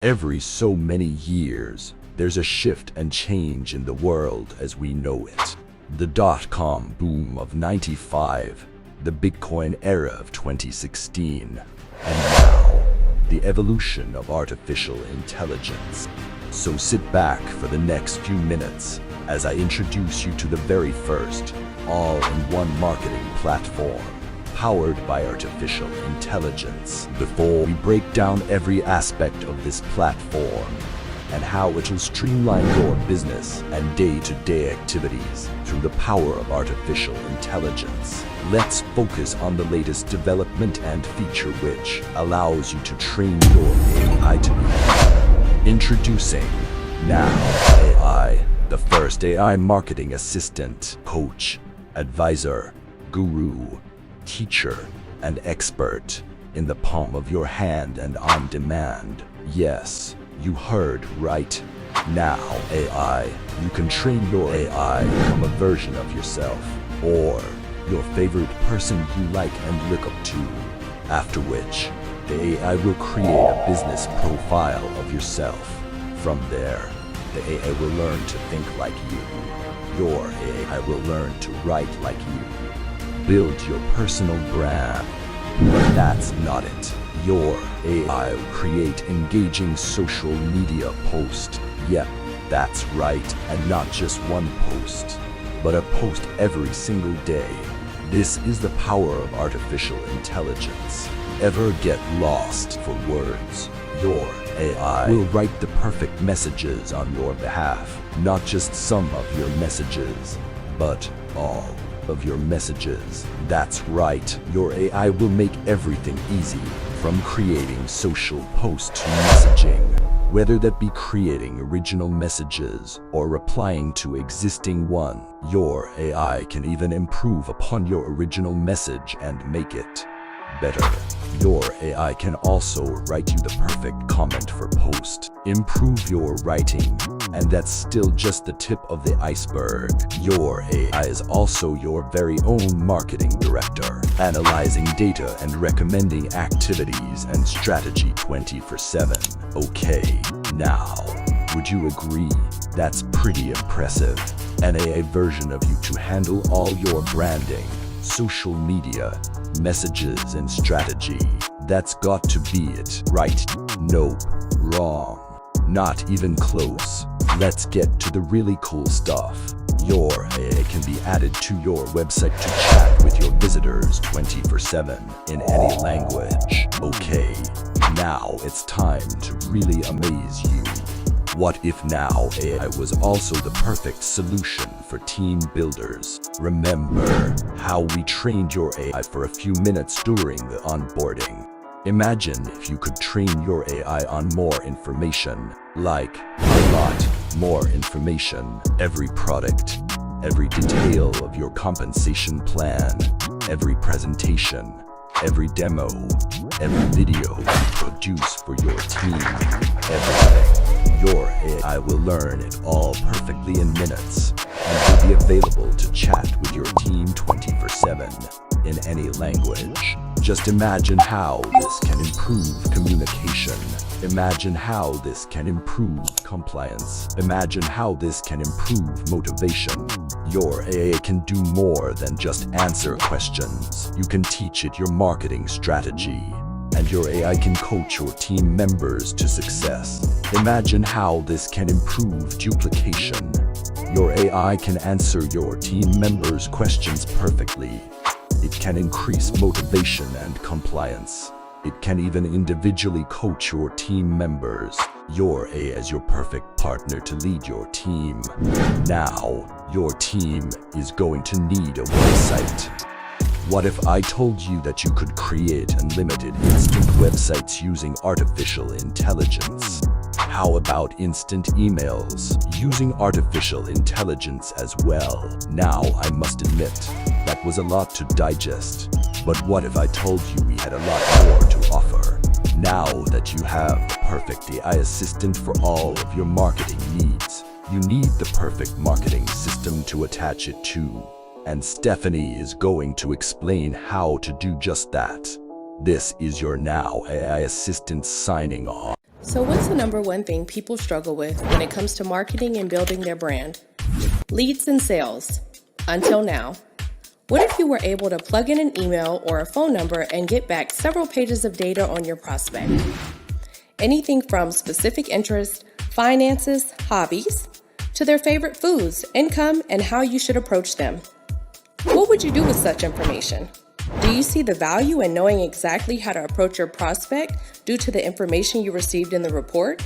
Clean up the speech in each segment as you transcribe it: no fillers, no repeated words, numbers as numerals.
Every so many years, there's a shift and change in the world as we know it. The dot-com boom of '95, the Bitcoin era of 2016, and now, the evolution of artificial intelligence. So sit back for the next few minutes as I introduce you to the very first all-in-one marketing platform powered by artificial intelligence. Before we break down every aspect of this platform and how it will streamline your business and day-to-day activities through the power of artificial intelligence, let's focus on the latest development and feature which allows you to train your AI to be. Introducing NowAI, the first AI marketing assistant, coach, advisor, guru, teacher, and expert in the palm of your hand and on demand. Yes, you heard right. Now AI, you can train your AI to become a version of yourself or your favorite person you like and look up to. After which, the AI will create a business profile of yourself. From there, the AI will learn to think like you. Your AI will learn to write like you. Build your personal brand. But that's not it. Your AI will create engaging social media posts. Yep, that's right, and not just one post, but a post every single day. This is the power of artificial intelligence. Ever get lost for words? Your AI will write the perfect messages on your behalf. Not just some of your messages, but all of your messages. That's right, your AI will make everything easy, from creating social posts to messaging. Whether that be creating original messages or replying to existing one, your AI can even improve upon your original message and make it better. Your AI can also write you the perfect comment for post. Improve your writing, and that's still just the tip of the iceberg. Your AI is also your very own marketing director, analyzing data and recommending activities and strategy 24/7. Okay, now, would you agree? That's pretty impressive. An AI version of you to handle all your branding, social media, messages, and strategy. That's got to be it, right? Nope, wrong. Not even close. Let's get to the really cool stuff. Your AI can be added to your website to chat with your visitors 24/7 in any language. Okay, now it's time to really amaze you. What if now AI was also the perfect solution for team builders? Remember how we trained your AI for a few minutes during the onboarding. Imagine if you could train your AI on more information, like a lot more information. Every product, every detail of your compensation plan, every presentation, every demo, every video you produce for your team, everything. Your AI will learn it all perfectly in minutes and will be available to chat with your team 24/7 in any language. Just imagine how this can improve communication. Imagine how this can improve compliance. Imagine how this can improve motivation. Your AI can do more than just answer questions. You can teach it your marketing strategy, and your AI can coach your team members to success. Imagine how this can improve duplication. Your AI can answer your team members' questions perfectly. It can increase motivation and compliance. It can even individually coach your team members. Your AI is your perfect partner to lead your team. Now, your team is going to need a website. What if I told you that you could create unlimited instant websites using artificial intelligence? How about instant emails using artificial intelligence as well? Now, I must admit, that was a lot to digest. But what if I told you we had a lot more to offer? Now that you have the perfect AI assistant for all of your marketing needs, you need the perfect marketing system to attach it to. And Stephanie is going to explain how to do just that. This is your Now AI assistant signing off. So what's the number one thing people struggle with when it comes to marketing and building their brand? Leads and sales. Until now. What if you were able to plug in an email or a phone number and get back several pages of data on your prospect? Anything from specific interests, finances, hobbies, to their favorite foods, income, and how you should approach them. What would you do with such information? Do you see the value in knowing exactly how to approach your prospect due to the information you received in the report?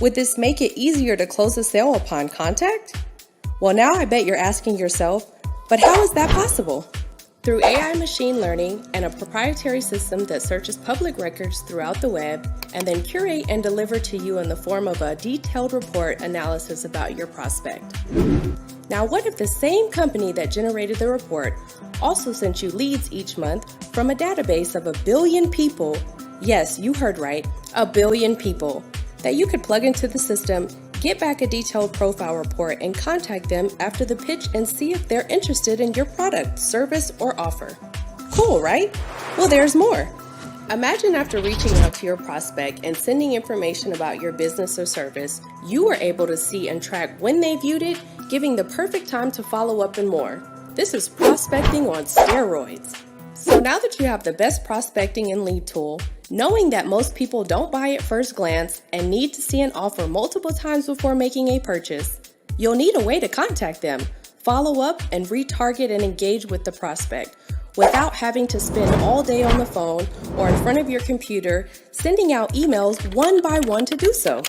Would this make it easier to close a sale upon contact? Well, now I bet you're asking yourself, but how is that possible? Through AI machine learning and a proprietary system that searches public records throughout the web and then curate and deliver to you in the form of a detailed report analysis about your prospect. Now, what if the same company that generated the report also sent you leads each month from a database of 1 billion people? Yes, you heard right, 1 billion people that you could plug into the system, get back a detailed profile report, and contact them after the pitch and see if they're interested in your product, service, or offer. Cool, right? Well, there's more. Imagine after reaching out to your prospect and sending information about your business or service, you were able to see and track when they viewed it, giving the perfect time to follow up and more. This is prospecting on steroids. So now that you have the best prospecting and lead tool, knowing that most people don't buy at first glance and need to see an offer multiple times before making a purchase, you'll need a way to contact them, follow up, and retarget and engage with the prospect without having to spend all day on the phone or in front of your computer sending out emails one by one to do so.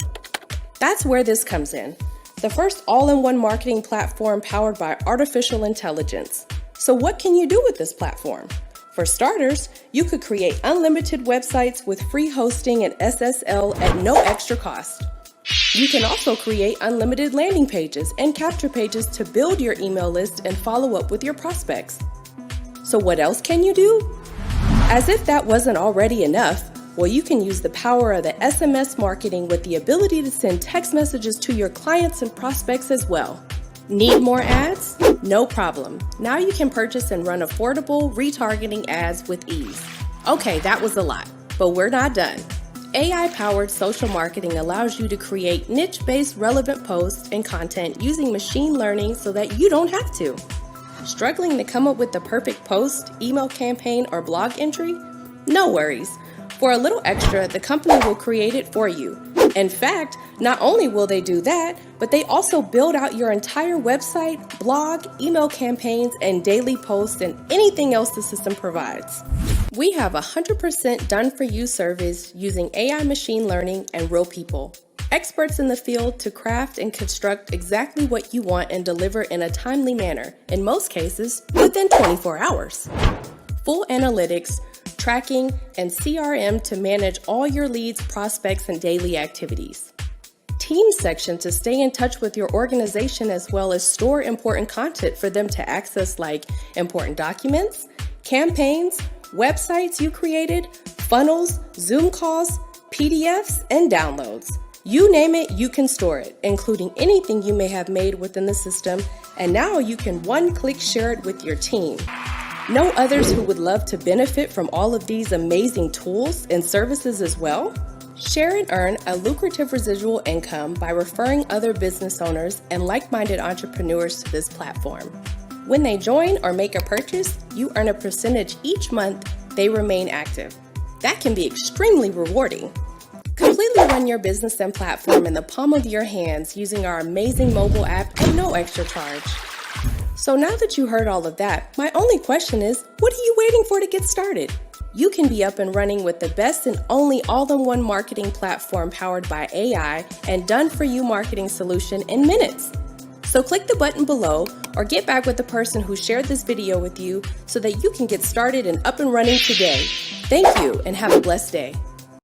That's where this comes in. The first all-in-one marketing platform powered by artificial intelligence. So what can you do with this platform? For starters, you could create unlimited websites with free hosting and SSL at no extra cost. You can also create unlimited landing pages and capture pages to build your email list and follow up with your prospects. So what else can you do? As if that wasn't already enough, well, you can use the power of the SMS marketing with the ability to send text messages to your clients and prospects as well. Need more ads? No problem. Now you can purchase and run affordable retargeting ads with ease. Okay, that was a lot, but we're not done. AI-powered social marketing allows you to create niche-based relevant posts and content using machine learning so that you don't have to. Struggling to come up with the perfect post, email campaign, or blog entry? No worries. For a little extra, the company will create it for you. In fact, not only will they do that, but they also build out your entire website, blog, email campaigns, and daily posts, and anything else the system provides. We have 100% done-for-you service using AI machine learning and real people. Experts in the field to craft and construct exactly what you want and deliver in a timely manner, in most cases, within 24 hours. Full analytics, tracking, and CRM to manage all your leads, prospects, and daily activities. Team section to stay in touch with your organization as well as store important content for them to access like important documents, campaigns, websites you created, funnels, Zoom calls, PDFs, and downloads. You name it, you can store it, including anything you may have made within the system, and now you can one-click share it with your team. Know others who would love to benefit from all of these amazing tools and services as well? Share and earn a lucrative residual income by referring other business owners and like-minded entrepreneurs to this platform. When they join or make a purchase, you earn a percentage each month they remain active. That can be extremely rewarding. Completely run your business and platform in the palm of your hands using our amazing mobile app at no extra charge. So now that you heard all of that, my only question is, what are you waiting for to get started? You can be up and running with the best and only all-in-one marketing platform powered by AI and done-for-you marketing solution in minutes. So click the button below or get back with the person who shared this video with you so that you can get started and up and running today. Thank you and have a blessed day.